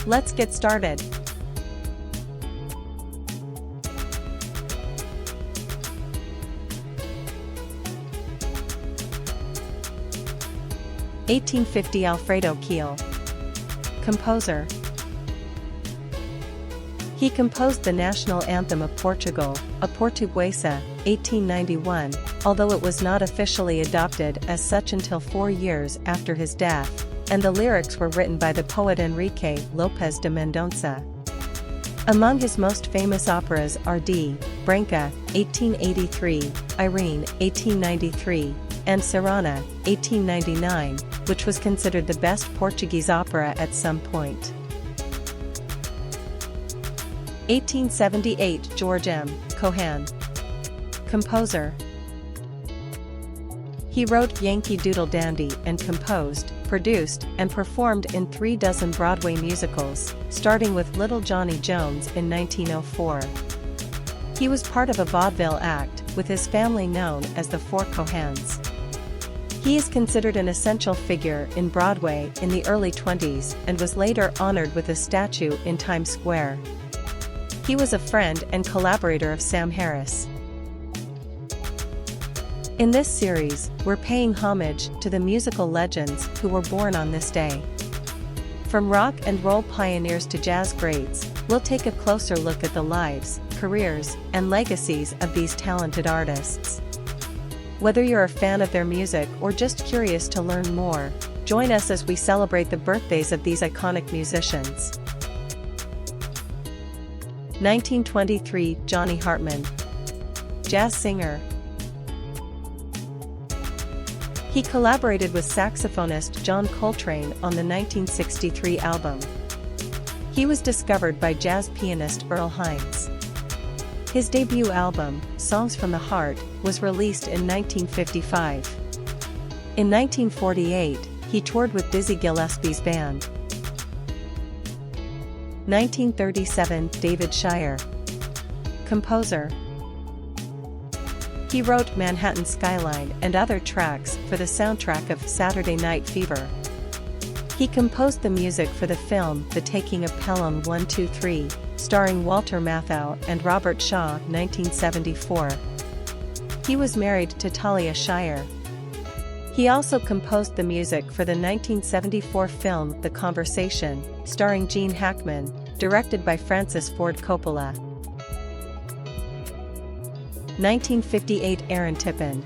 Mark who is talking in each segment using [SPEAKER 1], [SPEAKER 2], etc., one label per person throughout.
[SPEAKER 1] Let's get started. (1850) Alfredo Keil. Composer. He composed the national anthem of Portugal, A Portuguesa, 1891, although it was not officially adopted as such until 4 years after his death, and the lyrics were written by the poet Enrique Lopes de Mendonça. Among his most famous operas are D. Branca, 1883, Irene, 1893, and Serana, 1899, which was considered the best Portuguese opera at some point. 1878 George M. Cohan. Composer. He wrote Yankee Doodle Dandy and composed, produced, and performed in 36 Broadway musicals, starting with Little Johnny Jones in 1904. He was part of a vaudeville act, with his family known as the Four Cohans. He is considered an essential figure in Broadway in the early 20s and was later honored with a statue in Times Square. He was a friend and collaborator of Sam Harris. In this series, we're paying homage to the musical legends who were born on this day. From rock and roll pioneers to jazz greats, we'll take a closer look at the lives, careers, and legacies of these talented artists. Whether you're a fan of their music or just curious to learn more, join us as we celebrate the birthdays of these iconic musicians. 1923 Johnny Hartman. Jazz singer. He collaborated with saxophonist John Coltrane on the 1963 album. He was discovered by jazz pianist Earl Hines. His debut album, Songs from the Heart, was released in 1955. In 1948, he toured with Dizzy Gillespie's band. 1937 David Shire. Composer. He wrote Manhattan Skyline and other tracks for the soundtrack of Saturday Night Fever. He composed the music for the film The Taking of Pelham 123, starring Walter Matthau and Robert Shaw, 1974. He was married to Talia Shire. He also composed the music for the 1974 film The Conversation, starring Gene Hackman, directed by Francis Ford Coppola. 1958 Aaron Tippin.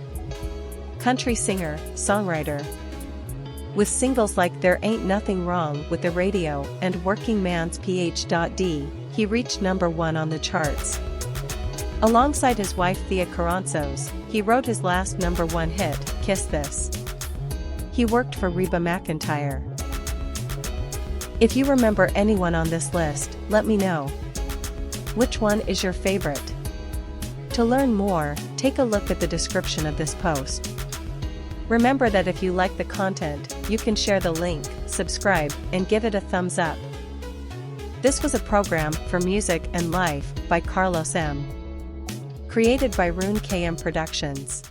[SPEAKER 1] Country singer, songwriter. With singles like There Ain't Nothing Wrong with the Radio and Working Man's PhD, he reached #1 on the charts. Alongside his wife Thea Carranzos, he wrote his last #1 hit, Kiss This. He worked for Reba McEntire. If you remember anyone on this list, let me know. Which one is your favorite? To learn more, take a look at the description of this post. Remember that if you like the content, you can share the link, subscribe, and give it a thumbs up. This was a program for Music and Life by Karlos M. Created by Rune KM Productions.